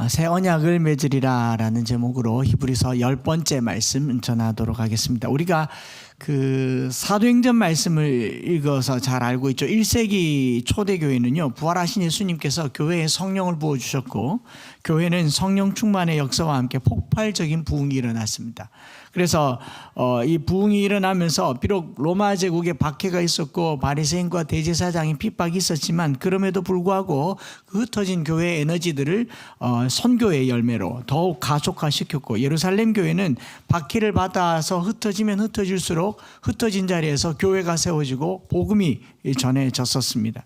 새 언약을 맺으리라 라는 제목으로 히브리서 10번째 말씀 전하도록 하겠습니다. 우리가 그 사도행전 말씀을 읽어서 잘 알고 있죠. 1세기 초대교회는요, 부활하신 예수님께서 교회에 성령을 부어주셨고 교회는 성령 충만의 역사와 함께 폭발적인 부흥이 일어났습니다. 그래서 이 부흥이 일어나면서 비록 로마 제국에 박해가 있었고 바리새인과 대제사장의 핍박이 있었지만 그럼에도 불구하고 그 흩어진 교회의 에너지들을 선교의 열매로 더욱 가속화시켰고, 예루살렘 교회는 박해를 받아서 흩어지면 흩어질수록 흩어진 자리에서 교회가 세워지고 복음이 전해졌었습니다.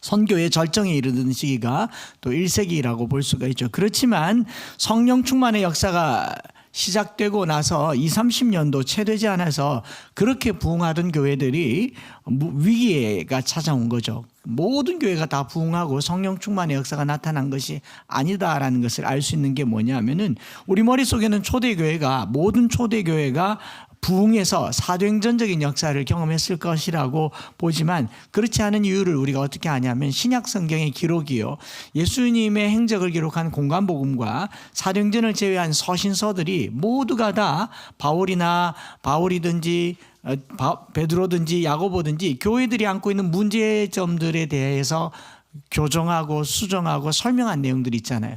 선교의 절정에 이르는 시기가 또 1세기라고 볼 수가 있죠. 그렇지만 성령 충만의 역사가 시작되고 나서 20-30년도 채 되지 않아서 그렇게 부흥하던 교회들이 위기가 찾아온 거죠. 모든 교회가 다 부흥하고 성령 충만의 역사가 나타난 것이 아니다라는 것을 알 수 있는 게 뭐냐면은, 우리 머릿속에는 모든 초대교회가 부흥해서 사도행전적인 역사를 경험했을 것이라고 보지만 그렇지 않은 이유를 우리가 어떻게 아냐면, 신약 성경의 기록이요, 예수님의 행적을 기록한 공관복음과 사도행전을 제외한 서신서들이 모두가 다 바울이든지 베드로든지 야고보든지 교회들이 안고 있는 문제점들에 대해서 교정하고 수정하고 설명한 내용들이 있잖아요.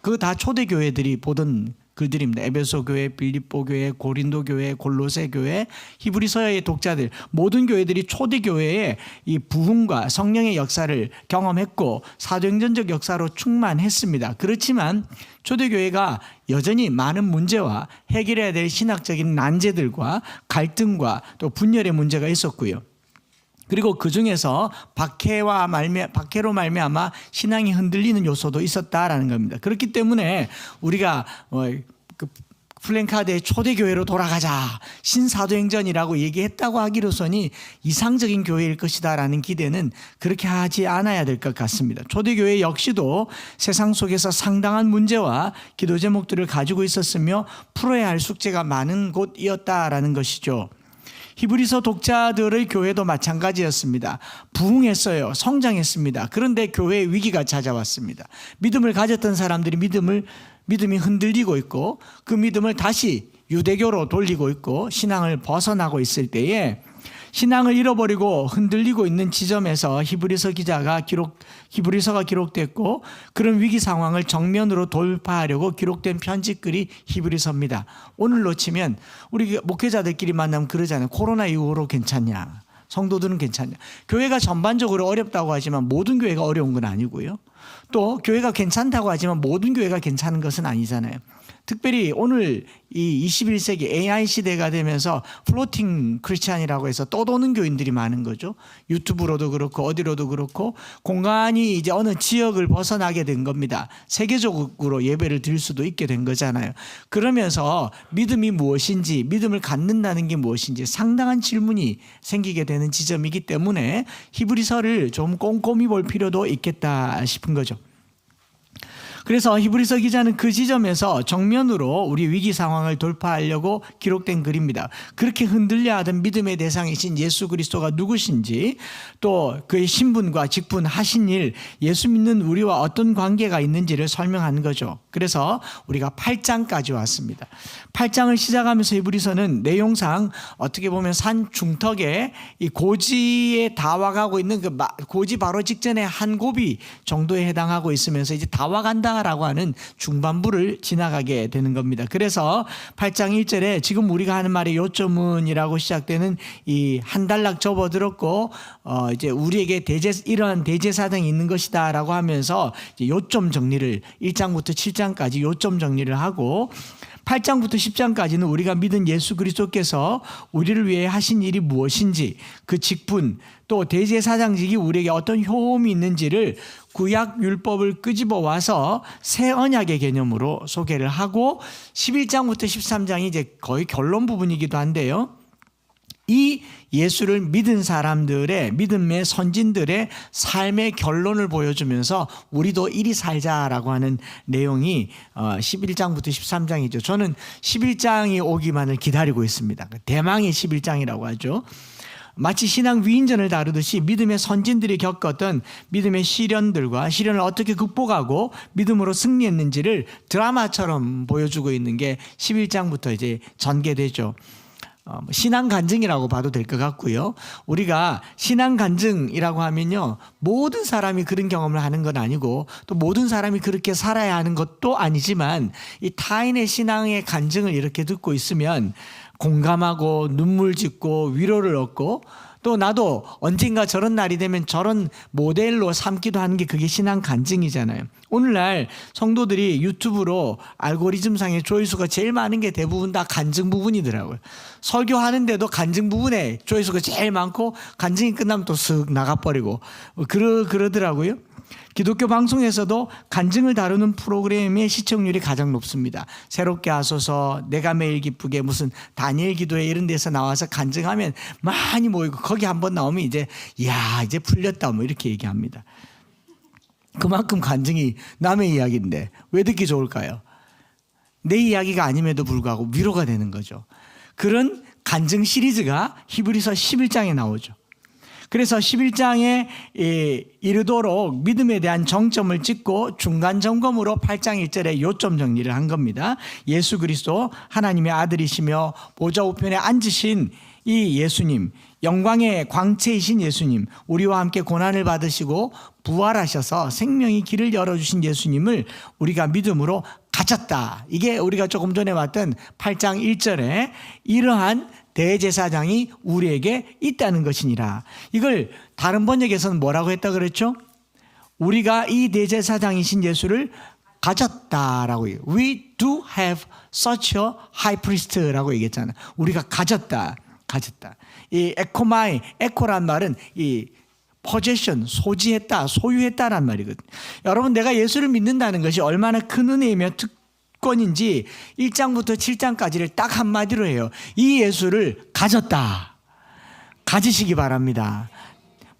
그거 다 초대교회들이 보던 글들입니다. 에베소 교회, 빌립보 교회, 고린도 교회, 골로새 교회, 히브리서의 독자들, 모든 교회들이 초대교회의 이 부흥과 성령의 역사를 경험했고 사도행전적 역사로 충만했습니다. 그렇지만 초대교회가 여전히 많은 문제와 해결해야 될 신학적인 난제들과 갈등과 또 분열의 문제가 있었고요. 그리고 그 중에서 박해로 말미암아 신앙이 흔들리는 요소도 있었다라는 겁니다. 그렇기 때문에 우리가 플랜카드의 초대교회로 돌아가자, 신사도행전이라고 얘기했다고 하기로서는 이상적인 교회일 것이다라는 기대는 그렇게 하지 않아야 될 것 같습니다. 초대교회 역시도 세상 속에서 상당한 문제와 기도 제목들을 가지고 있었으며 풀어야 할 숙제가 많은 곳이었다라는 것이죠. 히브리서 독자들의 교회도 마찬가지였습니다. 부흥했어요. 성장했습니다. 그런데 교회에 위기가 찾아왔습니다. 믿음을 가졌던 사람들이 믿음이 흔들리고 있고 그 믿음을 다시 유대교로 돌리고 있고 신앙을 벗어나고 있을 때에, 신앙을 잃어버리고 흔들리고 있는 지점에서 히브리서가 기록됐고, 그런 위기 상황을 정면으로 돌파하려고 기록된 편지글이 히브리서입니다. 오늘로 치면 우리 목회자들끼리 만나면 그러잖아요. 코로나 이후로 괜찮냐? 성도들은 괜찮냐? 교회가 전반적으로 어렵다고 하지만 모든 교회가 어려운 건 아니고요. 또 교회가 괜찮다고 하지만 모든 교회가 괜찮은 것은 아니잖아요. 특별히 오늘 이 21세기 AI 시대가 되면서 플로팅 크리스찬이라고 해서 떠도는 교인들이 많은 거죠. 유튜브로도 그렇고 어디로도 그렇고 공간이 이제 어느 지역을 벗어나게 된 겁니다. 세계적으로 예배를 드릴 수도 있게 된 거잖아요. 그러면서 믿음이 무엇인지, 믿음을 갖는다는 게 무엇인지 상당한 질문이 생기게 되는 지점이기 때문에 히브리서를 좀 꼼꼼히 볼 필요도 있겠다 싶은 거죠. 그래서 히브리서 기자는 그 지점에서 정면으로 우리 위기 상황을 돌파하려고 기록된 글입니다. 그렇게 흔들려 하던 믿음의 대상이신 예수 그리스도가 누구신지, 또 그의 신분과 직분, 하신 일, 예수 믿는 우리와 어떤 관계가 있는지를 설명하는 거죠. 그래서 우리가 8장까지 왔습니다. 8장을 시작하면서 히브리서는 내용상 어떻게 보면 산 중턱에 이 고지에 다 와가고 있는 그 고지 바로 직전에 한 고비 정도에 해당하고 있으면서 이제 다 와간다 라고 하는 중반부를 지나가게 되는 겁니다. 그래서 8장 1절에 지금 우리가 하는 말의 요점은이라고 시작되는 이 한 단락 접어들었고 이제 우리에게 이러한 대제사장이 있는 것이다 라고 하면서 이제 요점 정리를 1장부터 7장까지 요점 정리를 하고, 8장부터 10장까지는 우리가 믿은 예수 그리스도께서 우리를 위해 하신 일이 무엇인지, 그 직분, 또 대제사장직이 우리에게 어떤 효험이 있는지를 구약 율법을 끄집어 와서 새 언약의 개념으로 소개를 하고, 11장부터 13장이 이제 거의 결론 부분이기도 한데요, 이 예수를 믿은 사람들의, 믿음의 선진들의 삶의 결론을 보여주면서 우리도 이리 살자라고 하는 내용이 11장부터 13장이죠. 저는 11장이 오기만을 기다리고 있습니다. 대망의 11장이라고 하죠. 마치 신앙 위인전을 다루듯이 믿음의 선진들이 겪었던 믿음의 시련들과 시련을 어떻게 극복하고 믿음으로 승리했는지를 드라마처럼 보여주고 있는 게 11장부터 이제 전개되죠. 신앙 간증이라고 봐도 될 것 같고요. 우리가 신앙 간증이라고 하면요, 모든 사람이 그런 경험을 하는 건 아니고 또 모든 사람이 그렇게 살아야 하는 것도 아니지만 이 타인의 신앙의 간증을 이렇게 듣고 있으면 공감하고 눈물 짓고 위로를 얻고 또 나도 언젠가 저런 날이 되면 저런 모델로 삼기도 하는 게 그게 신앙 간증이잖아요. 오늘날 성도들이 유튜브로 알고리즘상의 조회수가 제일 많은 게 대부분 다 간증 부분이더라고요. 설교하는데도 간증 부분에 조회수가 제일 많고 간증이 끝나면 또 쓱 나가버리고 그러더라고요. 기독교 방송에서도 간증을 다루는 프로그램의 시청률이 가장 높습니다. 새롭게 하소서, 내가 매일 기쁘게, 무슨 다니엘 기도회 이런 데서 나와서 간증하면 많이 모이고 거기 한번 나오면 이제 이제 풀렸다 뭐 이렇게 얘기합니다. 그만큼 간증이 남의 이야기인데 왜 듣기 좋을까요? 내 이야기가 아님에도 불구하고 위로가 되는 거죠. 그런 간증 시리즈가 히브리서 11장에 나오죠. 그래서 11장에 이르도록 믿음에 대한 정점을 찍고 중간 점검으로 8장 1절에 요점 정리를 한 겁니다. 예수 그리스도 하나님의 아들이시며 보좌 우편에 앉으신 이 예수님, 영광의 광채이신 예수님, 우리와 함께 고난을 받으시고 부활하셔서 생명의 길을 열어주신 예수님을 우리가 믿음으로 가졌다. 이게 우리가 조금 전에 봤던 8장 1절에 이러한 대제사장이 우리에게 있다는 것이니라. 이걸 다른 번역에서는 뭐라고 했다 그랬죠? 우리가 이 대제사장이신 예수를 가졌다라고 해요. We do have such a high priest라고 얘기했잖아요. 우리가 가졌다. 이 에코마이, 에코란 말은 이 possession, 소지했다, 소유했다란 말이거든요. 여러분, 내가 예수를 믿는다는 것이 얼마나 큰 은혜이며 특권인지 1장부터 7장까지를 딱 한마디로 해요. 이 예수를 가졌다. 가지시기 바랍니다.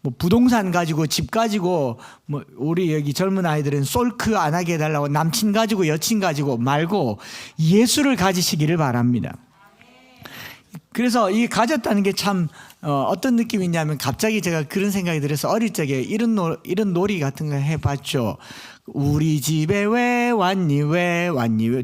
뭐 부동산 가지고, 집 가지고, 뭐 우리 여기 젊은 아이들은 솔크 안 하게 해달라고 남친 가지고 여친 가지고 말고 예수를 가지시기를 바랍니다. 그래서 이 가졌다는 게 참 어떤 느낌이 있냐면, 갑자기 제가 그런 생각이 들어서 어릴 적에 이런 놀이 같은 거 해봤죠. 우리 집에 왜 왔니 왜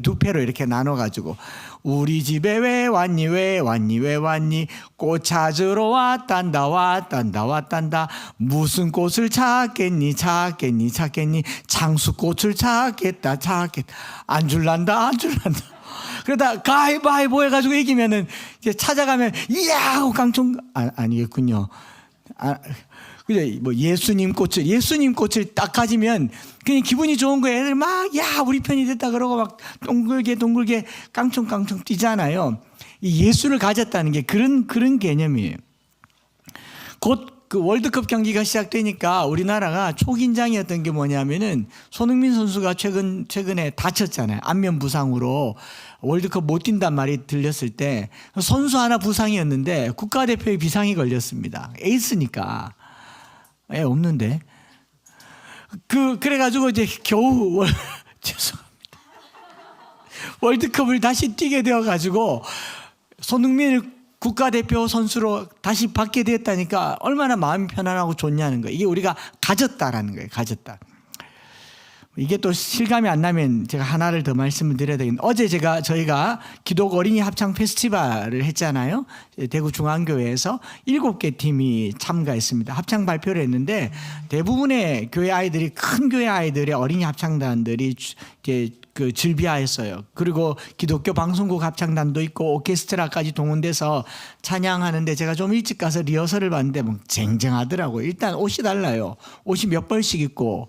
두 패로 이렇게 나눠가지고 우리 집에 왜 왔니 왜 왔니 꽃 찾으러 왔단다 무슨 꽃을 찾겠니 장수꽃을 찾겠다 안 줄란다 그러다 가위바위보 해가지고 이기면은 이제 찾아가면 이야 하고 깡총 아니겠군요. 그죠? 뭐 예수님 꽃을 딱 가지면 그냥 기분이 좋은 거예요. 애들 막 우리 편이 됐다 그러고 막 동글게 깡총 뛰잖아요. 이 예수를 가졌다는 게 그런 개념이에요. 곧 그 월드컵 경기가 시작되니까 우리나라가 초긴장이었던 게 뭐냐면은 손흥민 선수가 최근에 다쳤잖아요. 안면 부상으로 월드컵 못 뛴단 말이 들렸을 때 선수 하나 부상이었는데 국가대표의 비상이 걸렸습니다. 에이스니까. 없는데. 그래가지고 이제 겨우 죄송합니다. 월드컵을 다시 뛰게 되어가지고 손흥민을 국가대표 선수로 다시 받게 됐다니까 얼마나 마음이 편안하고 좋냐는 거예요. 이게 우리가 가졌다라는 거예요. 가졌다. 이게 또 실감이 안 나면 제가 하나를 더 말씀을 드려야 되겠는데, 어제 저희가 기독 어린이 합창 페스티벌을 했잖아요. 대구 중앙교회에서 7개 팀이 참가했습니다. 합창 발표를 했는데 대부분의 교회 아이들이, 큰 교회 아이들의 어린이 합창단들이 그 즐비하였어요. 그리고 기독교 방송국 합창단도 있고 오케스트라까지 동원돼서 찬양하는데, 제가 좀 일찍 가서 리허설을 봤는데 뭐 쟁쟁하더라고요. 일단 옷이 달라요. 옷이 몇 벌씩 있고,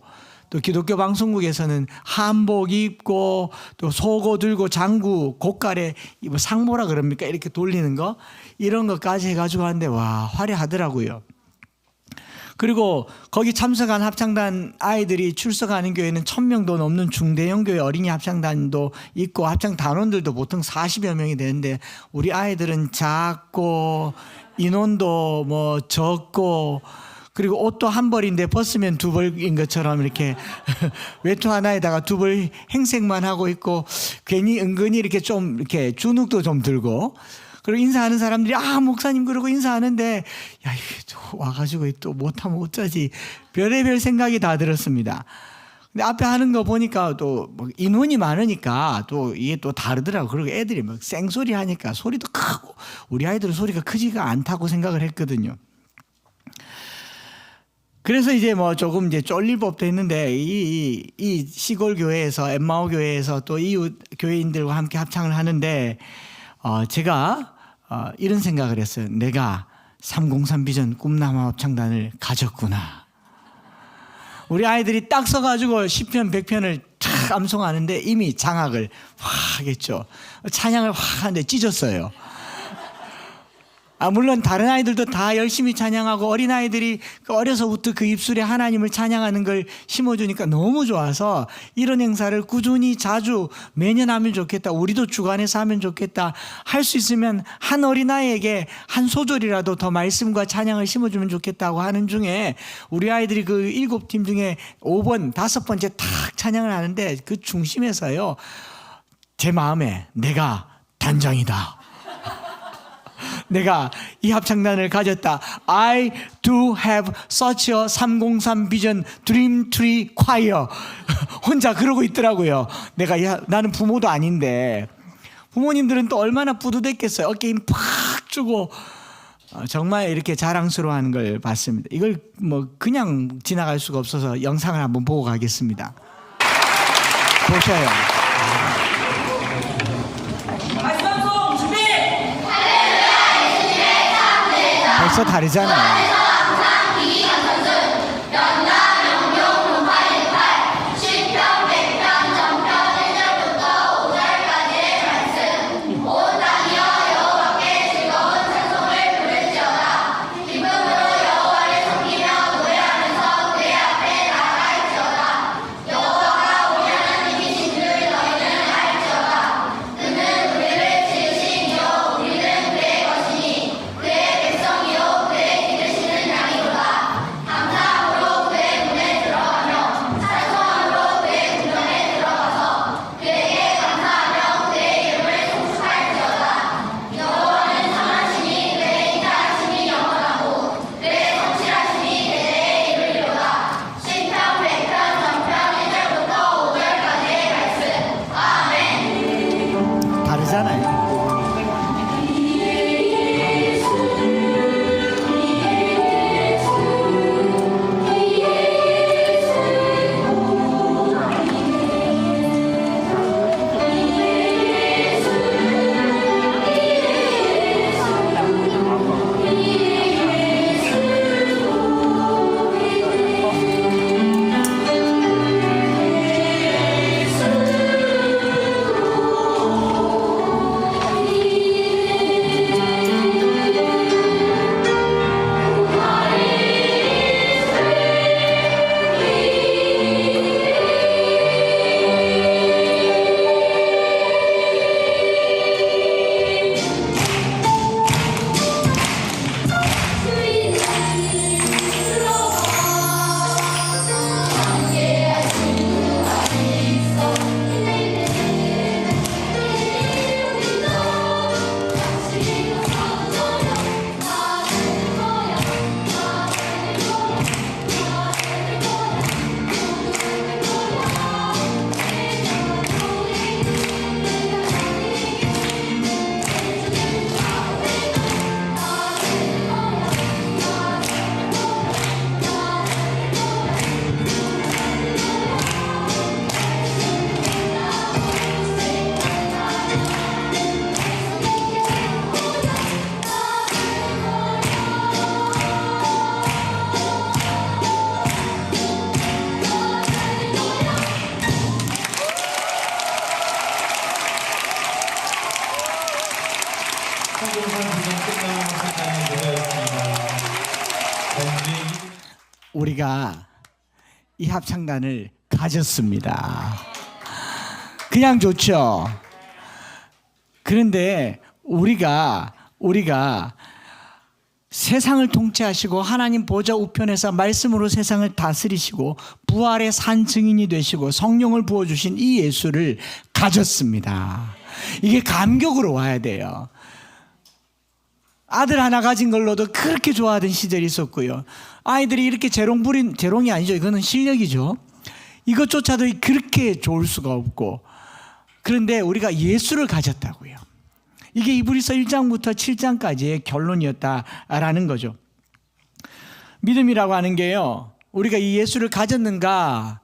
또 기독교 방송국에서는 한복 입고 또 소고 들고 장구 고깔에 상모라 그럽니까? 이렇게 돌리는 거, 이런 것까지 해가지고 하는데 와, 화려하더라고요. 그리고 거기 참석한 합창단 아이들이 출석하는 교회는 1000명도 넘는 중대형 교회 어린이 합창단도 있고 합창 단원들도 보통 40여 명이 되는데, 우리 아이들은 작고 인원도 뭐 적고, 그리고 옷도 한 벌인데 벗으면 두 벌인 것처럼 이렇게 외투 하나에다가 두 벌 행색만 하고 있고, 괜히 은근히 이렇게 좀 이렇게 주눅도 좀 들고, 그리고 인사하는 사람들이 목사님 그러고 인사하는데 야 이게 와가지고 또 못하면 어쩌지 별의별 생각이 다 들었습니다. 근데 앞에 하는 거 보니까 또 뭐 인원이 많으니까 또 이게 또 다르더라고. 그리고 애들이 막 쌩소리 하니까 소리도 크고 우리 아이들은 소리가 크지가 않다고 생각을 했거든요. 그래서 이제 뭐 조금 이제 쫄릴 법도 했는데 이 시골 교회에서 엠마오 교회에서 또 이웃 교회인들과 함께 합창을 하는데 제가 이런 생각을 했어요. 내가 303 비전 꿈나무 합창단을 가졌구나. 우리 아이들이 딱 서가지고 10편 100편을 탁 암송하는데 이미 장악을 확 하겠죠. 찬양을 확 하는데 찢었어요. 물론 다른 아이들도 다 열심히 찬양하고 어린아이들이 어려서부터 그 입술에 하나님을 찬양하는 걸 심어주니까 너무 좋아서 이런 행사를 꾸준히 자주 매년 하면 좋겠다. 우리도 주관해서 하면 좋겠다. 할 수 있으면 한 어린아이에게 한 소절이라도 더 말씀과 찬양을 심어주면 좋겠다고 하는 중에 우리 아이들이 그 7팀 중에 5번, 5번째 탁 찬양을 하는데 그 중심에서요. 제 마음에 내가 단장이다. 내가 이 합창단을 가졌다. I do have such a 303 Vision Dream Tree Choir. 혼자 그러고 있더라고요. 나는 부모도 아닌데 부모님들은 또 얼마나 뿌듯했겠어요. 어깨 힘 팍 주고 정말 이렇게 자랑스러워하는 걸 봤습니다. 이걸 뭐 그냥 지나갈 수가 없어서 영상을 한번 보고 가겠습니다. 보셔요. 벌써 다르잖아요. 우리가 이 합창단을 가졌습니다. 그냥 좋죠. 그런데 우리가 세상을 통치하시고 하나님 보좌 우편에서 말씀으로 세상을 다스리시고 부활의 산 증인이 되시고 성령을 부어주신 이 예수를 가졌습니다. 이게 감격으로 와야 돼요. 아들 하나 가진 걸로도 그렇게 좋아하던 시절이 있었고요. 아이들이 이렇게 재롱이 아니죠. 이거는 실력이죠. 이것조차도 그렇게 좋을 수가 없고, 그런데 우리가 예수를 가졌다고요. 이게 이브리서 1장부터 7장까지의 결론이었다라는 거죠. 믿음이라고 하는 게요, 우리가 이 예수를 가졌는가,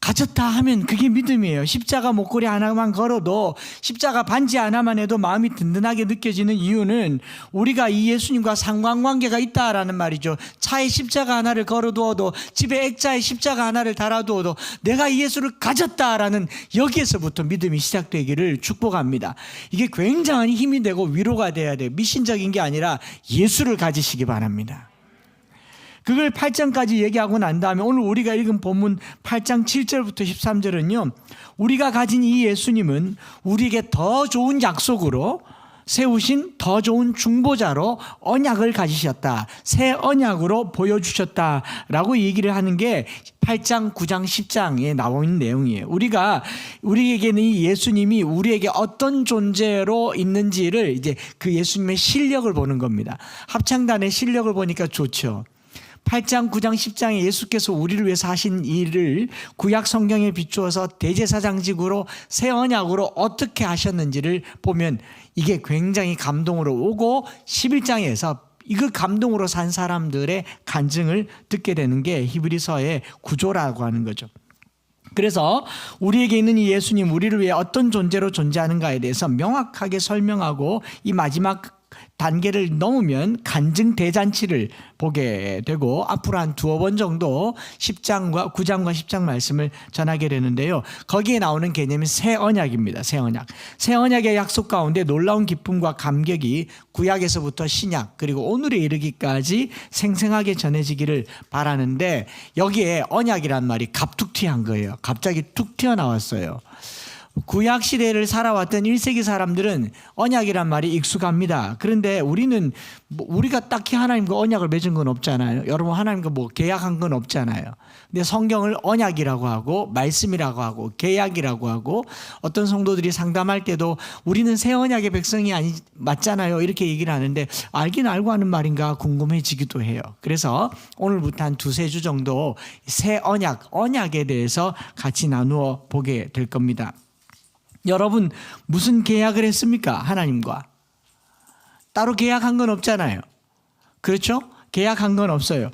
가졌다 하면 그게 믿음이에요. 십자가 목걸이 하나만 걸어도, 십자가 반지 하나만 해도 마음이 든든하게 느껴지는 이유는 우리가 이 예수님과 상관관계가 있다라는 말이죠. 차에 십자가 하나를 걸어두어도, 집에 액자에 십자가 하나를 달아두어도 내가 이 예수를 가졌다라는, 여기에서부터 믿음이 시작되기를 축복합니다. 이게 굉장한 힘이 되고 위로가 돼야 돼요. 미신적인 게 아니라 예수를 가지시기 바랍니다. 그걸 8장까지 얘기하고 난 다음에 오늘 우리가 읽은 본문 8장 7절부터 13절은요, 우리가 가진 이 예수님은 우리에게 더 좋은 약속으로 세우신 더 좋은 중보자로 언약을 가지셨다, 새 언약으로 보여주셨다라고 얘기를 하는 게 8장, 9장, 10장에 나와 있는 내용이에요. 우리에게는 이 예수님이 우리에게 어떤 존재로 있는지를, 이제 그 예수님의 실력을 보는 겁니다. 합창단의 실력을 보니까 좋죠. 8장, 9장, 10장에 예수께서 우리를 위해서 하신 일을 구약 성경에 비추어서 대제사장직으로 새 언약으로 어떻게 하셨는지를 보면 이게 굉장히 감동으로 오고, 11장에서 이거 감동으로 산 사람들의 간증을 듣게 되는 게 히브리서의 구조라고 하는 거죠. 그래서 우리에게 있는 이 예수님, 우리를 위해 어떤 존재로 존재하는가에 대해서 명확하게 설명하고, 이 마지막 단계를 넘으면 간증 대잔치를 보게 되고, 앞으로 한 두어 번 정도 10장과 9장과 10장 말씀을 전하게 되는데요, 거기에 나오는 개념이 새 언약입니다. 새 언약. 새 언약의 약속 가운데 놀라운 기쁨과 감격이 구약에서부터 신약 그리고 오늘에 이르기까지 생생하게 전해지기를 바라는데, 여기에 언약이란 말이 갑툭튀한 거예요. 갑자기 툭 튀어나왔어요. 구약 시대를 살아왔던 1세기 사람들은 언약이란 말이 익숙합니다. 그런데 우리가 딱히 하나님과 언약을 맺은 건 없잖아요. 여러분, 하나님과 계약한 건 없잖아요. 근데 성경을 언약이라고 하고, 말씀이라고 하고, 계약이라고 하고, 어떤 성도들이 상담할 때도 우리는 새 언약의 백성이 맞잖아요, 이렇게 얘기를 하는데, 알긴 알고 하는 말인가 궁금해지기도 해요. 그래서 오늘부터 한 두세 주 정도 새 언약에 대해서 같이 나누어 보게 될 겁니다. 여러분, 무슨 계약을 했습니까? 하나님과 따로 계약한 건 없잖아요. 그렇죠? 계약한 건 없어요.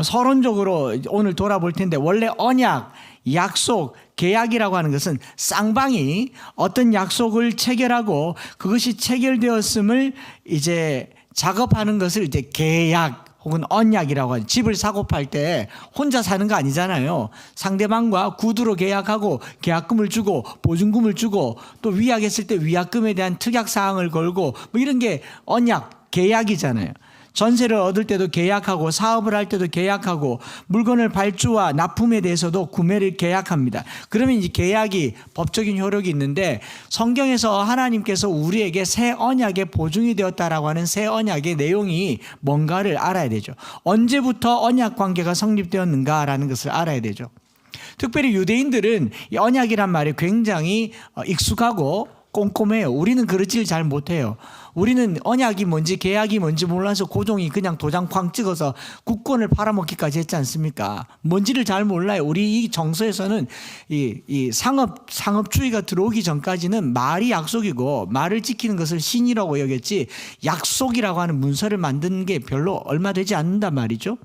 서론적으로 오늘 돌아볼 텐데, 원래 언약, 약속, 계약이라고 하는 것은 쌍방이 어떤 약속을 체결하고 그것이 체결되었음을 이제 작업하는 것을 이제 계약 혹은 언약이라고 하죠. 집을 사고 팔 때 혼자 사는 거 아니잖아요. 상대방과 구두로 계약하고 계약금을 주고 보증금을 주고, 또 위약했을 때 위약금에 대한 특약사항을 걸고, 이런 게 언약, 계약이잖아요. 전세를 얻을 때도 계약하고, 사업을 할 때도 계약하고, 물건을 발주와 납품에 대해서도 구매를 계약합니다. 그러면 이 계약이 법적인 효력이 있는데, 성경에서 하나님께서 우리에게 새 언약의 보증이 되었다라고 하는 새 언약의 내용이 뭔가를 알아야 되죠. 언제부터 언약 관계가 성립되었는가라는 것을 알아야 되죠. 특별히 유대인들은 이 언약이란 말이 굉장히 익숙하고 꼼꼼해요. 우리는 그렇지를 잘 못해요. 우리는 언약이 뭔지 계약이 뭔지 몰라서 고종이 그냥 도장 쾅 찍어서 국권을 팔아먹기까지 했지 않습니까? 뭔지를 잘 몰라요. 우리 이 정서에서는 이 상업주의가 들어오기 전까지는 말이 약속이고 말을 지키는 것을 신이라고 여겼지, 약속이라고 하는 문서를 만드는 게 별로 얼마 되지 않는단 말이죠.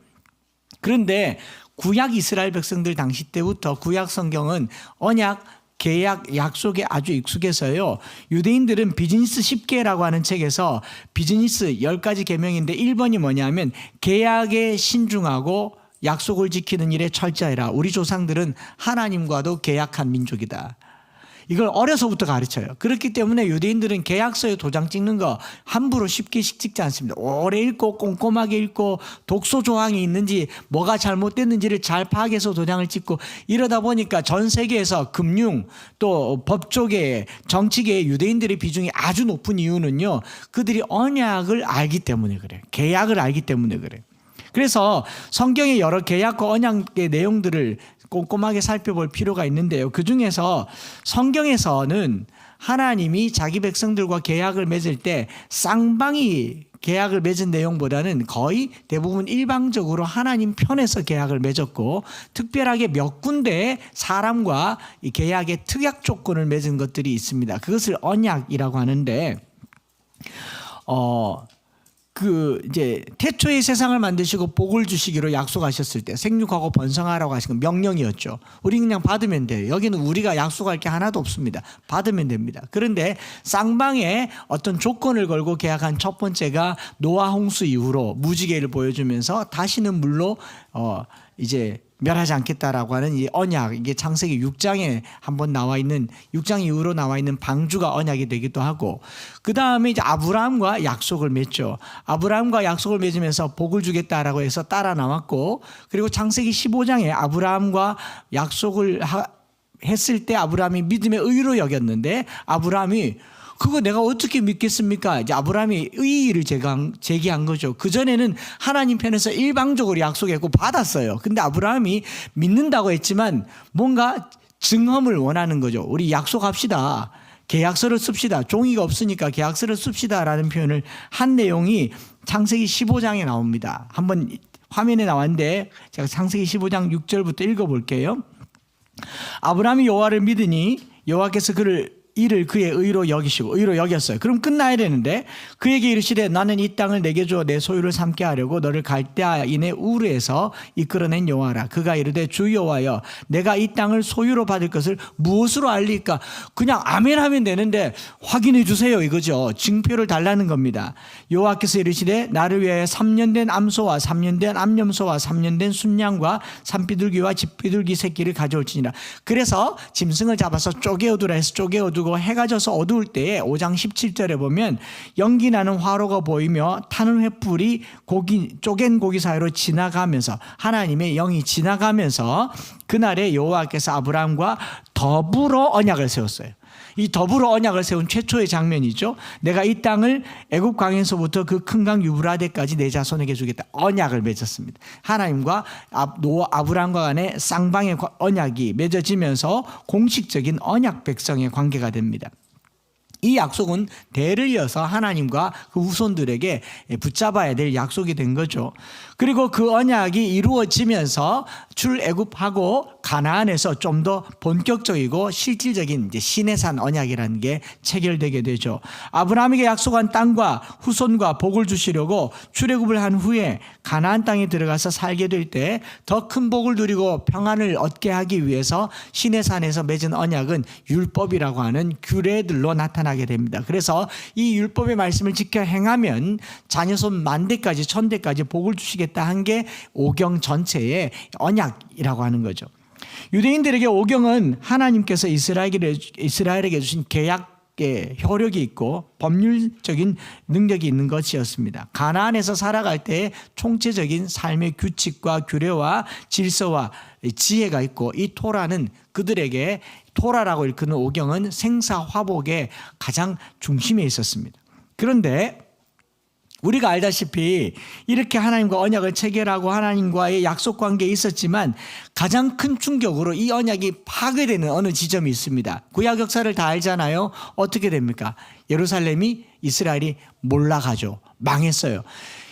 그런데 구약 이스라엘 백성들 당시 때부터 구약 성경은 언약, 계약, 약속에 아주 익숙해서요, 유대인들은 비즈니스 10개라고 하는 책에서 비즈니스 10가지 계명인데 1번이 뭐냐면 계약에 신중하고 약속을 지키는 일에 철저해라. 우리 조상들은 하나님과도 계약한 민족이다. 이걸 어려서부터 가르쳐요. 그렇기 때문에 유대인들은 계약서에 도장 찍는 거 함부로 쉽게씩 찍지 않습니다. 오래 읽고 꼼꼼하게 읽고, 독소 조항이 있는지 뭐가 잘못됐는지를 잘 파악해서 도장을 찍고, 이러다 보니까 전 세계에서 금융 또 법조계, 정치계의 유대인들의 비중이 아주 높은 이유는요, 그들이 언약을 알기 때문에 그래요. 계약을 알기 때문에 그래요. 그래서 성경의 여러 계약과 언약의 내용들을 꼼꼼하게 살펴볼 필요가 있는데요, 그 중에서 성경에서는 하나님이 자기 백성들과 계약을 맺을 때 쌍방이 계약을 맺은 내용보다는 거의 대부분 일방적으로 하나님 편에서 계약을 맺었고, 특별하게 몇 군데의 사람과 이 계약의 특약 조건을 맺은 것들이 있습니다. 그것을 언약이라고 하는데, 이제 태초에 세상을 만드시고 복을 주시기로 약속하셨을 때 생육하고 번성하라고 하신 건 명령이었죠. 우리 그냥 받으면 돼요. 여기는 우리가 약속할 게 하나도 없습니다. 받으면 됩니다. 그런데 쌍방에 어떤 조건을 걸고 계약한 첫 번째가 노아 홍수 이후로 무지개를 보여주면서 다시는 물로 이제 멸하지 않겠다라고 하는 이 언약, 이게 창세기 6장에 한번 나와 있는, 6장 이후로 나와 있는 방주가 언약이 되기도 하고, 그 다음에 이제 아브라함과 약속을 맺죠. 아브라함과 약속을 맺으면서 복을 주겠다라고 해서 따라 나왔고, 그리고 창세기 15장에 아브라함과 약속을 했을 때 아브라함이 믿음의 의로 여겼는데, 아브라함이 그거 내가 어떻게 믿겠습니까? 이제 아브라함이 의의를 제기한 거죠. 그전에는 하나님 편에서 일방적으로 약속했고 받았어요. 근데 아브라함이 믿는다고 했지만 뭔가 증언을 원하는 거죠. 우리 약속합시다. 계약서를 씁시다. 종이가 없으니까 계약서를 씁시다라는 표현을 한 내용이 창세기 15장에 나옵니다. 한번 화면에 나왔는데 제가 창세기 15장 6절부터 읽어볼게요. 아브라함이 여호와를 믿으니 여호와께서 이를 그의 의로 여기시고, 의로 여겼어요. 그럼 끝나야 되는데, 그에게 이르시되 나는 이 땅을 내게 주어 내 소유를 삼게 하려고 너를 갈대아인의 우르에서 이끌어낸 여호와라. 그가 이르되 주 여호와여, 내가 이 땅을 소유로 받을 것을 무엇으로 알리까? 그냥 아멘 하면 되는데 확인해 주세요 이거죠. 증표를 달라는 겁니다. 여호와께서 이르시되 나를 위하여 3년 된 암소와 3년 된 암염소와 3년 된 순양과 산비둘기와 집비둘기 새끼를 가져올지니라. 그래서 짐승을 잡아서 쪼개어두라 해서 쪼개어두고, 해가 져서 어두울 때에 5장 17절에 보면 연기 나는 화로가 보이며 타는 횃불이 쪼갠 고기 사이로 지나가면서, 하나님의 영이 지나가면서 그날에 여호와께서 아브라함과 더불어 언약을 세웠어요. 이 더불어 언약을 세운 최초의 장면이죠. 내가 이 땅을 애굽 강에서부터 그 큰 강 유브라데까지 내 자손에게 주겠다. 언약을 맺었습니다. 하나님과 아브라함과 간의 쌍방의 언약이 맺어지면서 공식적인 언약 백성의 관계가 됩니다. 이 약속은 대를 이어서 하나님과 그 후손들에게 붙잡아야 될 약속이 된 거죠. 그리고 그 언약이 이루어지면서 출애굽하고 가나안에서 좀 더 본격적이고 실질적인 이제 시내산 언약이라는 게 체결되게 되죠. 아브라함에게 약속한 땅과 후손과 복을 주시려고 출애굽을 한 후에 가나안 땅에 들어가서 살게 될 때 더 큰 복을 누리고 평안을 얻게 하기 위해서 시내산에서 맺은 언약은 율법이라고 하는 규례들로 나타나게 됩니다. 그래서 이 율법의 말씀을 지켜 행하면 자녀손 10,000대까지 1,000대까지 복을 주시겠다 한 게 오경 전체의 언약이라고 하는 거죠. 유대인들에게 오경은 하나님께서 이스라엘에게 주신 계약의 효력이 있고 법률적인 능력이 있는 것이었습니다. 가나안에서 살아갈 때 총체적인 삶의 규칙과 규례와 질서와 지혜가 있고, 이 토라는 그들에게, 토라라고 일컫는 오경은 생사화복의 가장 중심에 있었습니다. 그런데 우리가 알다시피 이렇게 하나님과 언약을 체결하고 하나님과의 약속 관계에 있었지만 가장 큰 충격으로 이 언약이 파괴되는 어느 지점이 있습니다. 구약 역사를 다 알잖아요. 어떻게 됩니까? 예루살렘이, 이스라엘이 몰락하죠. 망했어요.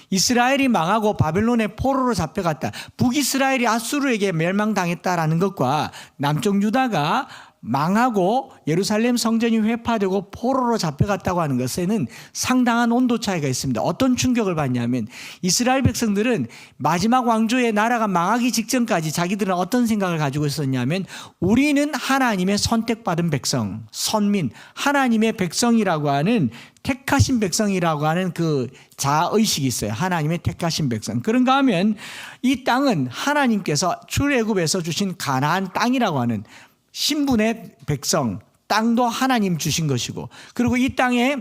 이스라엘이 망하고 바벨론의 포로로 잡혀갔다. 북이스라엘이 아수르에게 멸망당했다라는 것과 남쪽 유다가 망하고 예루살렘 성전이 회파되고 포로로 잡혀갔다고 하는 것에는 상당한 온도 차이가 있습니다. 어떤 충격을 받냐면, 이스라엘 백성들은 마지막 왕조의 나라가 망하기 직전까지 자기들은 어떤 생각을 가지고 있었냐면, 우리는 하나님의 선택받은 백성, 선민, 하나님의 백성이라고 하는, 택하신 백성이라고 하는 그 자아의식이 있어요. 하나님의 택하신 백성. 그런가 하면 이 땅은 하나님께서 출애굽에서 주신 가나안 땅이라고 하는 신분의 백성, 땅도 하나님 주신 것이고, 그리고 이 땅에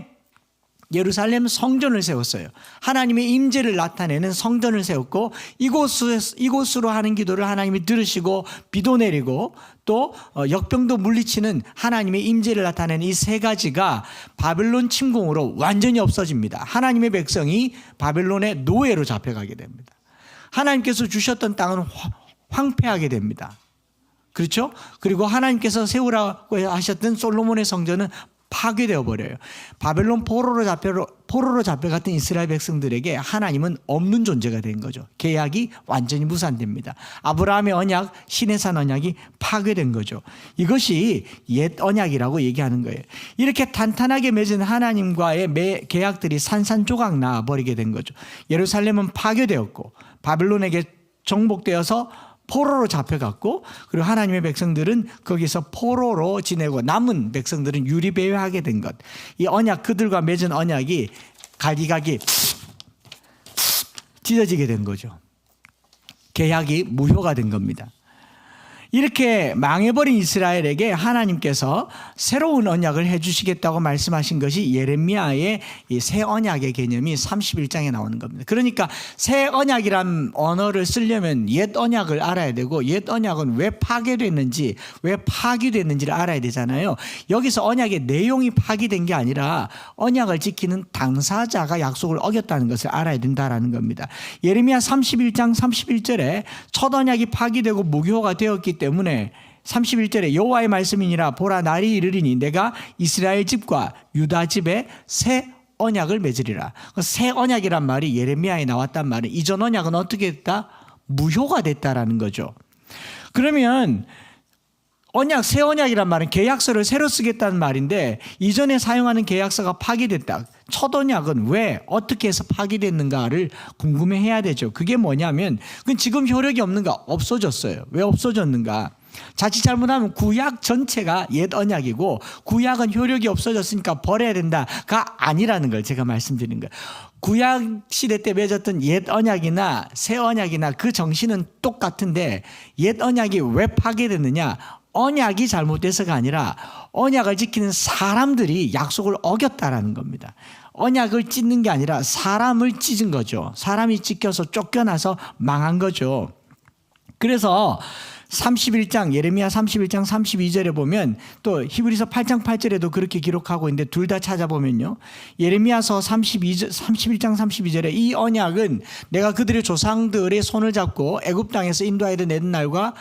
예루살렘 성전을 세웠어요. 하나님의 임재를 나타내는 성전을 세웠고, 이곳으로 하는 기도를 하나님이 들으시고 비도 내리고 또 역병도 물리치는 하나님의 임재를 나타내는 이 세 가지가 바벨론 침공으로 완전히 없어집니다. 하나님의 백성이 바벨론의 노예로 잡혀가게 됩니다. 하나님께서 주셨던 땅은 황폐하게 됩니다. 그렇죠? 그리고 하나님께서 세우라고 하셨던 솔로몬의 성전은 파괴되어 버려요. 바벨론 포로로 잡혀갔던 이스라엘 백성들에게 하나님은 없는 존재가 된 거죠. 계약이 완전히 무산됩니다. 아브라함의 언약, 시내산 언약이 파괴된 거죠. 이것이 옛 언약이라고 얘기하는 거예요. 이렇게 탄탄하게 맺은 하나님과의 계약들이 산산조각 나버리게 된 거죠. 예루살렘은 파괴되었고 바벨론에게 정복되어서 포로로 잡혀갔고, 그리고 하나님의 백성들은 거기서 포로로 지내고 남은 백성들은 유리배회하게 된 것. 이 언약, 그들과 맺은 언약이 갈기갈기 찢어지게 된 거죠. 계약이 무효가 된 겁니다. 이렇게 망해버린 이스라엘에게 하나님께서 새로운 언약을 해주시겠다고 말씀하신 것이 예레미야의 이 새 언약의 개념이 31장에 나오는 겁니다. 그러니까 새 언약이란 언어를 쓰려면 옛 언약을 알아야 되고, 옛 언약은 왜 파괴됐는지, 왜 파기됐는지를 알아야 되잖아요. 여기서 언약의 내용이 파기된 게 아니라 언약을 지키는 당사자가 약속을 어겼다는 것을 알아야 된다는 겁니다. 예레미야 31장 31절에 첫 언약이 파기되고 무효가 되었기 때문에 31절에 여호와의 말씀이니라, 보라 날이 이르리니 내가 이스라엘 집과 유다 집에 새 언약을 맺으리라. 새 언약이란 말이 예레미야에 나왔단 말은 이전 언약은 어떻게 됐다? 무효가 됐다라는 거죠. 그러면 새 언약이란 말은 계약서를 새로 쓰겠다는 말인데, 이전에 사용하는 계약서가 파기됐다. 첫 언약은 왜 어떻게 해서 파기됐는가를 궁금해해야 되죠. 그게 뭐냐면 그건 지금 효력이 없는가? 없어졌어요. 왜 없어졌는가? 자칫 잘못하면 구약 전체가 옛 언약이고 구약은 효력이 없어졌으니까 버려야 된다가 아니라는 걸 제가 말씀드린 거예요. 구약 시대 때 맺었던 옛 언약이나 새 언약이나 그 정신은 똑같은데, 옛 언약이 왜 파괴됐느냐? 언약이 잘못돼서가 아니라 언약을 지키는 사람들이 약속을 어겼다라는 겁니다. 언약을 찢는 게 아니라 사람을 찢은 거죠. 사람이 찢겨서 쫓겨나서 망한 거죠. 그래서 31장, 예레미야 31장 32절에 보면, 또 히브리서 8장 8절에도 그렇게 기록하고 있는데 둘 다 찾아보면요, 예레미야서 31장 32절에 이 언약은 내가 그들의 조상들의 손을 잡고 애굽 땅에서 인도하여 내던 날과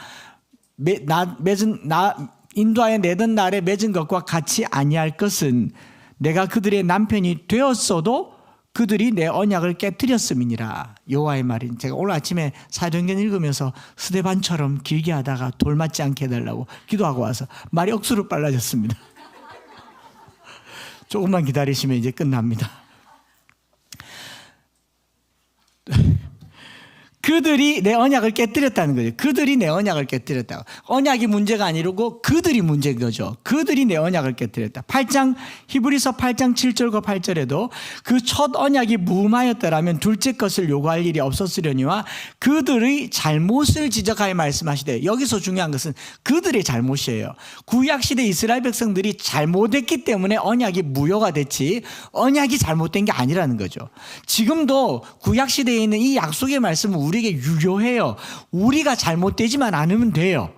인도하여 내던 날에 맺은 것과 같이 아니할 것은 내가 그들의 남편이 되었어도 그들이 내 언약을 깨뜨렸음이니라. 여호와의 말인. 제가 오늘 아침에 사도행전 읽으면서 스데반처럼 길게 하다가 돌 맞지 않게 해달라고 기도하고 와서 말이 억수로 빨라졌습니다. 조금만 기다리시면 이제 끝납니다. 그들이 내 언약을 깨뜨렸다는 거죠. 그들이 내 언약을 깨뜨렸다고. 언약이 문제가 아니고 그들이 문제인 거죠. 그들이 내 언약을 깨뜨렸다. 히브리서 8장 7절과 8절에도 그 첫 언약이 무음하였더라면 둘째 것을 요구할 일이 없었으려니와 그들의 잘못을 지적하여 말씀하시되, 여기서 중요한 것은 그들의 잘못이에요. 구약시대 이스라엘 백성들이 잘못했기 때문에 언약이 무효가 됐지 언약이 잘못된 게 아니라는 거죠. 지금도 구약시대에 있는 이 약속의 말씀은 우리에게 유효해요. 우리가 잘못되지만 않으면 돼요.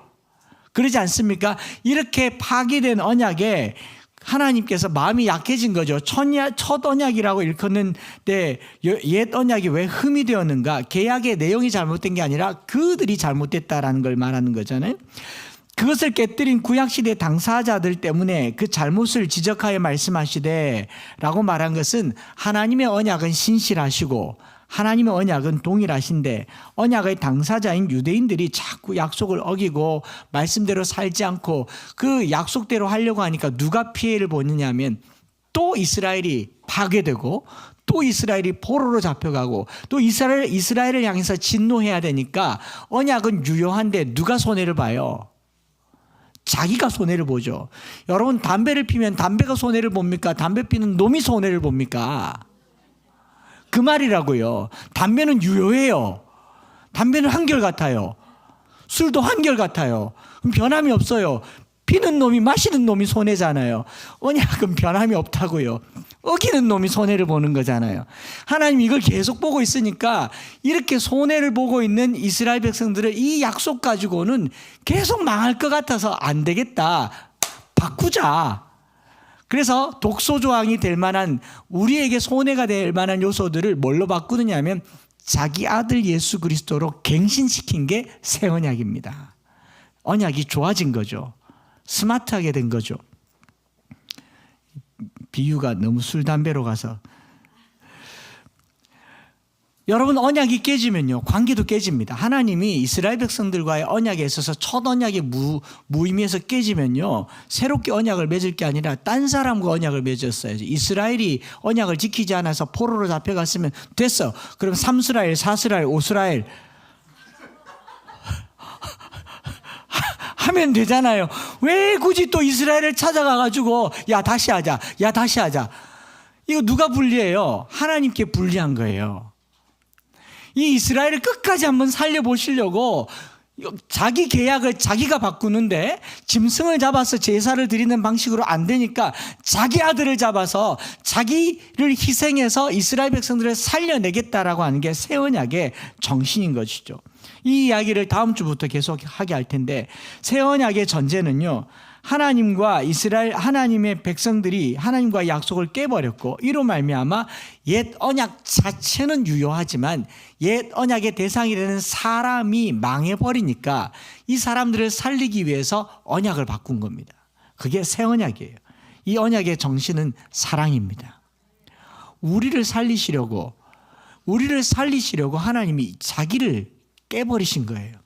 그러지 않습니까? 이렇게 파기된 언약에 하나님께서 마음이 약해진 거죠. 첫 언약이라고 일컫는데 옛 언약이 왜 흠이 되었는가? 계약의 내용이 잘못된 게 아니라 그들이 잘못됐다라는 걸 말하는 거잖아요. 그것을 깨뜨린 구약시대 당사자들 때문에 그 잘못을 지적하여 말씀하시되 라고 말한 것은, 하나님의 언약은 신실하시고 하나님의 언약은 동일하신데 언약의 당사자인 유대인들이 자꾸 약속을 어기고 말씀대로 살지 않고 그 약속대로 하려고 하니까 누가 피해를 보느냐 하면, 또 이스라엘이 파괴되고 또 이스라엘이 포로로 잡혀가고 또 이스라엘을 향해서 진노해야 되니까 언약은 유효한데 누가 손해를 봐요? 자기가 손해를 보죠. 여러분, 담배를 피면 담배가 손해를 봅니까? 담배 피는 놈이 손해를 봅니까? 그 말이라고요. 담배는 유효해요. 담배는 한결같아요. 술도 한결같아요. 그럼 변함이 없어요. 피는 놈이, 마시는 놈이 손해잖아요. 언약은 변함이 없다고요. 어기는 놈이 손해를 보는 거잖아요. 하나님 이걸 계속 보고 있으니까 이렇게 손해를 보고 있는 이스라엘 백성들을 이 약속 가지고는 계속 망할 것 같아서 안 되겠다, 바꾸자. 그래서 독소조항이 될 만한, 우리에게 손해가 될 만한 요소들을 뭘로 바꾸느냐 하면 자기 아들 예수 그리스도로 갱신시킨 게 새 언약입니다. 언약이 좋아진 거죠. 스마트하게 된 거죠. 비유가 너무 술 담배로 가서. 여러분, 언약이 깨지면요, 관계도 깨집니다. 하나님이 이스라엘 백성들과의 언약에 있어서 첫 언약의 무의미에서 깨지면요, 새롭게 언약을 맺을 게 아니라 딴 사람과 언약을 맺었어요. 이스라엘이 언약을 지키지 않아서 포로로 잡혀갔으면 됐어. 그럼 3스라엘, 4스라엘, 5스라엘 하면 되잖아요. 왜 굳이 또 이스라엘을 찾아가가지고 야 다시 하자, 야 다시 하자. 이거 누가 불리해요? 하나님께 불리한 거예요. 이 이스라엘을 끝까지 한번 살려보시려고 자기 계약을 자기가 바꾸는데, 짐승을 잡아서 제사를 드리는 방식으로 안 되니까 자기 아들을 잡아서 자기를 희생해서 이스라엘 백성들을 살려내겠다라고 하는 게 새 언약의 정신인 것이죠. 이 이야기를 다음 주부터 계속 하게 할 텐데, 새 언약의 전제는요, 하나님의 백성들이 하나님과 약속을 깨버렸고, 이로 말미암아 옛 언약 자체는 유효하지만 옛 언약의 대상이 되는 사람이 망해버리니까 이 사람들을 살리기 위해서 언약을 바꾼 겁니다. 그게 새 언약이에요. 이 언약의 정신은 사랑입니다. 우리를 살리시려고 하나님이 자기를 깨버리신 거예요.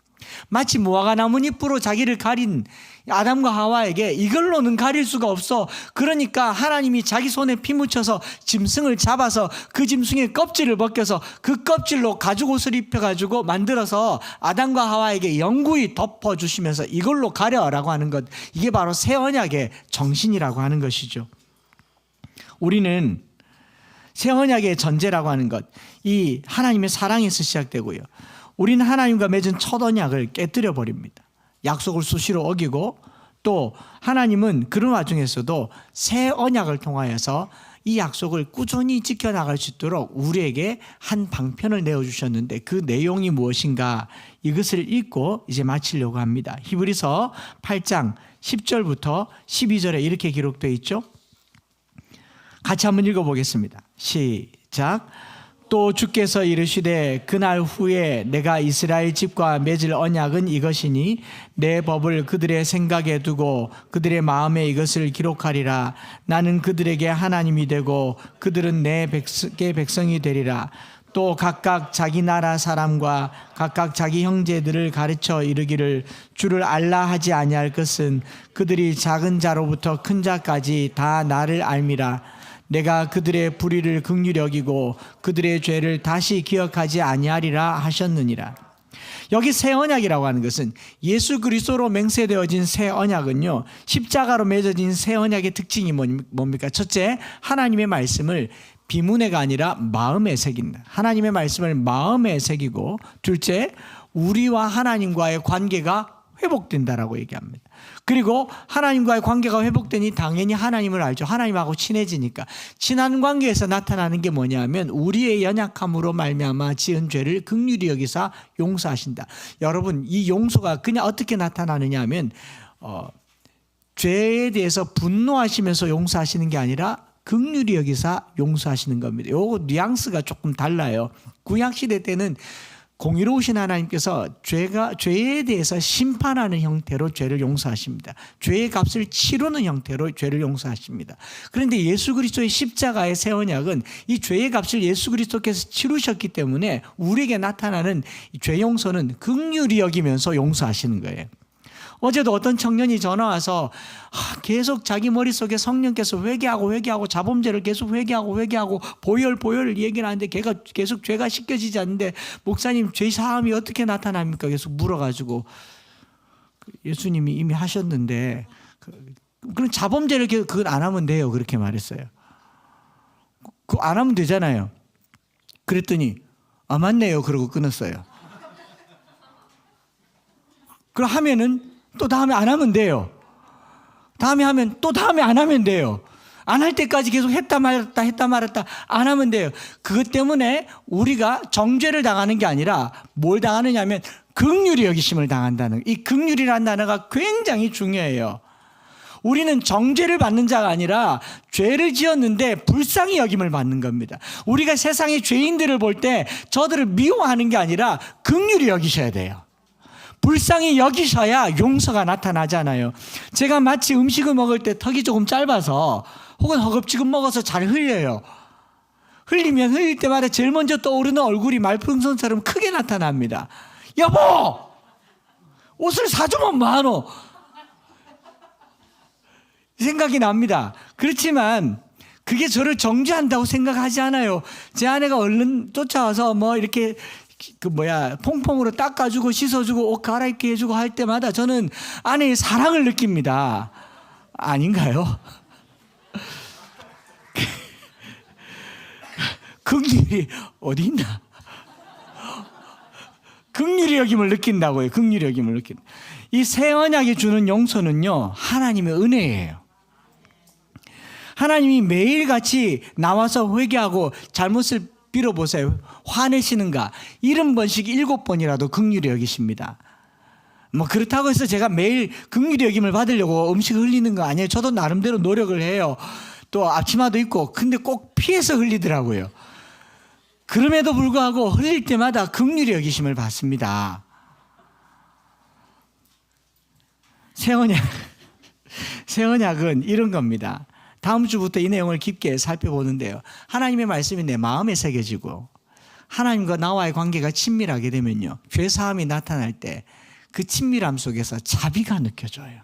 마치 무화과 나뭇잎으로 자기를 가린 아담과 하와에게 이걸로는 가릴 수가 없어. 그러니까 하나님이 자기 손에 피 묻혀서 짐승을 잡아서 그 짐승의 껍질을 벗겨서 그 껍질로 가죽 옷을 입혀가지고 만들어서 아담과 하와에게 영구히 덮어주시면서 이걸로 가려라고 하는 것, 이게 바로 새 언약의 정신이라고 하는 것이죠. 우리는 새 언약의 전제라고 하는 것, 이 하나님의 사랑에서 시작되고요, 우리는 하나님과 맺은 첫 언약을 깨뜨려 버립니다. 약속을 수시로 어기고, 또 하나님은 그런 와중에서도 새 언약을 통하여서 이 약속을 꾸준히 지켜나갈 수 있도록 우리에게 한 방편을 내어주셨는데, 그 내용이 무엇인가, 이것을 읽고 이제 마치려고 합니다. 히브리서 8장 10절부터 12절에 이렇게 기록되어 있죠. 같이 한번 읽어보겠습니다. 시작. 또 주께서 이르시되 그날 후에 내가 이스라엘 집과 맺을 언약은 이것이니 내 법을 그들의 생각에 두고 그들의 마음에 이것을 기록하리라. 나는 그들에게 하나님이 되고 그들은 내 백성이 되리라. 또 각각 자기 나라 사람과 각각 자기 형제들을 가르쳐 이르기를 주를 알라 하지 아니할 것은 그들이 작은 자로부터 큰 자까지 다 나를 알미라. 내가 그들의 불의를 긍휼히 여기고 그들의 죄를 다시 기억하지 아니하리라 하셨느니라. 여기 새 언약이라고 하는 것은 예수 그리스도로 맹세되어진 새 언약은요, 십자가로 맺어진 새 언약의 특징이 뭡니까? 첫째, 하나님의 말씀을 비문에가 아니라 마음에 새긴다. 하나님의 말씀을 마음에 새기고, 둘째, 우리와 하나님과의 관계가 회복된다라고 얘기합니다. 그리고 하나님과의 관계가 회복되니 당연히 하나님을 알죠. 하나님하고 친해지니까. 친한 관계에서 나타나는 게 뭐냐면 우리의 연약함으로 말미암아 지은 죄를 긍휼히 여기사 용서하신다. 여러분, 이 용서가 그냥 어떻게 나타나느냐 하면 죄에 대해서 분노하시면서 용서하시는 게 아니라 긍휼히 여기사 용서하시는 겁니다. 요거 뉘앙스가 조금 달라요. 구약시대 때는 공의로우신 하나님께서 죄에 대해서 심판하는 형태로 죄를 용서하십니다. 죄의 값을 치르는 형태로 죄를 용서하십니다. 그런데 예수 그리스도의 십자가의 새 언약은 이 죄의 값을 예수 그리스도께서 치르셨기 때문에 우리에게 나타나는 죄 용서는 긍휼히 여기면서 용서하시는 거예요. 어제도 어떤 청년이 전화 와서 계속 자기 머릿속에 성령께서 회개하고 자범죄를 계속 회개하고 보혈 얘기를 하는데 걔가 계속 죄가 씻겨지지 않는데, 목사님 죄 사함이 어떻게 나타납니까? 계속 물어가지고, 예수님이 이미 하셨는데 그럼 자범죄를 그건 안 하면 돼요, 그렇게 말했어요. 그거 안 하면 되잖아요. 그랬더니 맞네요 그러고 끊었어요. 그럼 하면은 또 다음에 안 하면 돼요. 다음에 하면 또 다음에 안 하면 돼요. 안 할 때까지 계속 했다 말았다 안 하면 돼요. 그것 때문에 우리가 정죄를 당하는 게 아니라 뭘 당하느냐 하면 긍휼히 여기심을 당한다는, 이 긍휼이라는 단어가 굉장히 중요해요. 우리는 정죄를 받는 자가 아니라 죄를 지었는데 불쌍히 여김을 받는 겁니다. 우리가 세상의 죄인들을 볼 때 저들을 미워하는 게 아니라 긍휼히 여기셔야 돼요. 불쌍히 여기셔야 용서가 나타나잖아요. 제가 마치 음식을 먹을 때 턱이 조금 짧아서 혹은 허겁지겁 먹어서 잘 흘려요. 흘리면 흘릴 때마다 제일 먼저 떠오르는 얼굴이 말풍선처럼 크게 나타납니다. 여보! 옷을 사주면 뭐하노? 생각이 납니다. 그렇지만 그게 저를 정죄한다고 생각하지 않아요. 제 아내가 얼른 쫓아와서 뭐 이렇게 퐁퐁으로 닦아주고 씻어주고 옷 갈아입게 해주고 할 때마다 저는 아내의 사랑을 느낍니다. 아닌가요? 긍휼이 어디 있나? 긍휼의 여김을 느낀다고요. 긍휼의 여김을 느낀다. 이 새 언약이 주는 용서는요, 하나님의 은혜예요. 하나님이 매일같이 나와서 회개하고 잘못을 빌어보세요. 화내시는가? 70번씩 7번이라도 긍휼히 여기십니다. 뭐 그렇다고 해서 제가 매일 긍휼히 여김을 받으려고 음식을 흘리는 거 아니에요. 저도 나름대로 노력을 해요. 또 앞치마도 입고. 근데 꼭 피해서 흘리더라고요. 그럼에도 불구하고 흘릴 때마다 긍휼히 여기심을 받습니다. 새 언약은 이런 겁니다. 다음 주부터 이 내용을 깊게 살펴보는데요. 하나님의 말씀이 내 마음에 새겨지고 하나님과 나와의 관계가 친밀하게 되면요, 죄사함이 나타날 때 그 친밀함 속에서 자비가 느껴져요.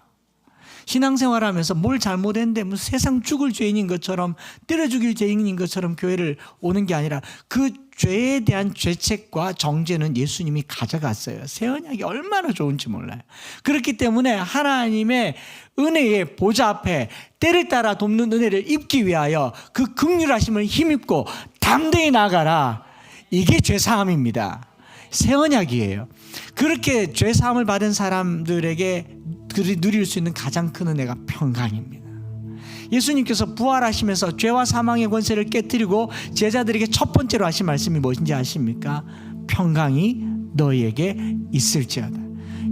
신앙생활하면서 뭘 잘못했는데 뭐 세상 죽을 죄인인 것처럼, 때려 죽일 죄인인 것처럼 교회를 오는 게 아니라 그 죄에 대한 죄책과 정죄는 예수님이 가져갔어요. 새 언약이 얼마나 좋은지 몰라요. 그렇기 때문에 하나님의 은혜의 보좌 앞에 때를 따라 돕는 은혜를 입기 위하여 그 긍휼하심을 힘입고 담대히 나가라. 이게 죄사함입니다. 새 언약이에요. 그렇게 죄사함을 받은 사람들에게 누릴 수 있는 가장 큰 은혜가 평강입니다. 예수님께서 부활하시면서 죄와 사망의 권세를 깨뜨리고 제자들에게 첫 번째로 하신 말씀이 무엇인지 아십니까? 평강이 너희에게 있을지어다.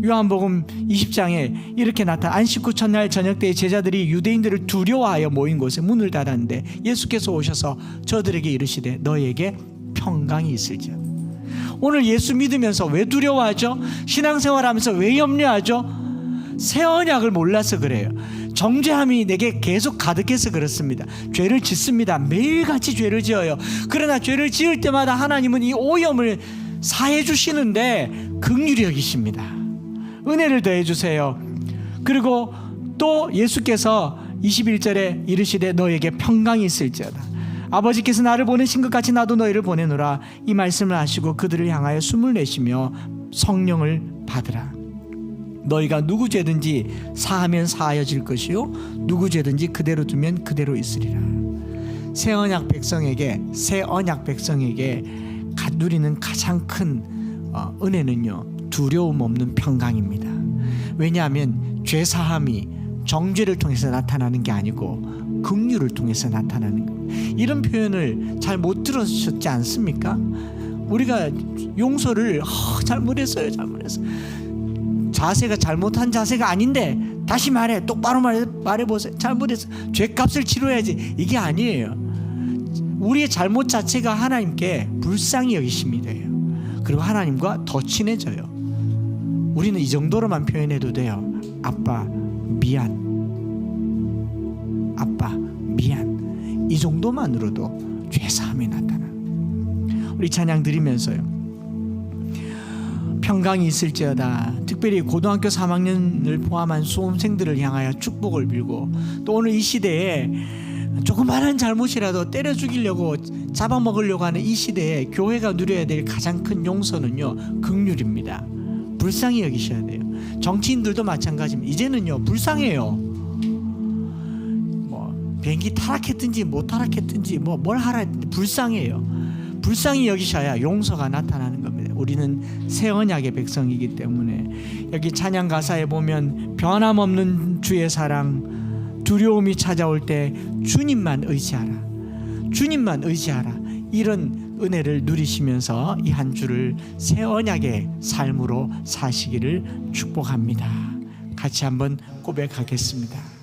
요한복음 20장에 이렇게 나타나 안식 후 첫날 저녁 때에 제자들이 유대인들을 두려워하여 모인 곳에 문을 닫았는데 예수께서 오셔서 저들에게 이르시되 너희에게 평강이 있을지어다. 오늘 예수 믿으면서 왜 두려워하죠? 신앙생활하면서 왜 염려하죠? 새 언약을 몰라서 그래요. 정죄함이 내게 계속 가득해서 그렇습니다. 죄를 짓습니다. 매일같이 죄를 지어요. 그러나 죄를 지을 때마다 하나님은 이 오염을 사해 주시는데 긍휼히 여기십니다. 은혜를 더해 주세요. 그리고 또 예수께서 21절에 이르시되 너에게 평강이 있을지어다. 아버지께서 나를 보내신 것 같이 나도 너희를 보내노라. 이 말씀을 하시고 그들을 향하여 숨을 내쉬며 성령을 받으라. 너희가 누구 죄든지 사하면 사하여질 것이요 누구 죄든지 그대로 두면 그대로 있으리라. 새 언약 백성에게 누리는 가장 큰 은혜는요, 두려움 없는 평강입니다. 왜냐하면 죄사함이 정죄를 통해서 나타나는 게 아니고 긍휼을 통해서 나타나는 겁니다. 이런 표현을 잘 못 들으셨지 않습니까? 우리가 용서를 잘못했어요. 자세가 잘못한 자세가 아닌데 다시 말해, 똑바로 말해보세요. 잘못했어. 죄값을 치러야지. 이게 아니에요. 우리의 잘못 자체가 하나님께 불쌍히 여기십니다. 그리고 하나님과 더 친해져요. 우리는 이 정도로만 표현해도 돼요. 아빠 미안. 아빠 미안. 이 정도만으로도 죄사함이 나타나. 우리 찬양 드리면서요, 평강이 있을지어다. 특별히 고등학교 3학년을 포함한 수험생들을 향하여 축복을 빌고, 또 오늘 이 시대에 조그마한 잘못이라도 때려 죽이려고 잡아먹으려고 하는 이 시대에 교회가 누려야 될 가장 큰 용서는요, 긍휼입니다. 불쌍히 여기셔야 돼요. 정치인들도 마찬가지입니다. 이제는요, 불쌍해요. 비행기 타락했든지 못 타락했든지 뭘 하라, 불쌍해요. 불쌍히 여기셔야 용서가 나타나는 겁니다. 우리는 새 언약의 백성이기 때문에 여기 찬양 가사에 보면 변함없는 주의 사랑, 두려움이 찾아올 때 주님만 의지하라, 주님만 의지하라, 이런 은혜를 누리시면서 이 한 주를 새 언약의 삶으로 사시기를 축복합니다. 같이 한번 고백하겠습니다.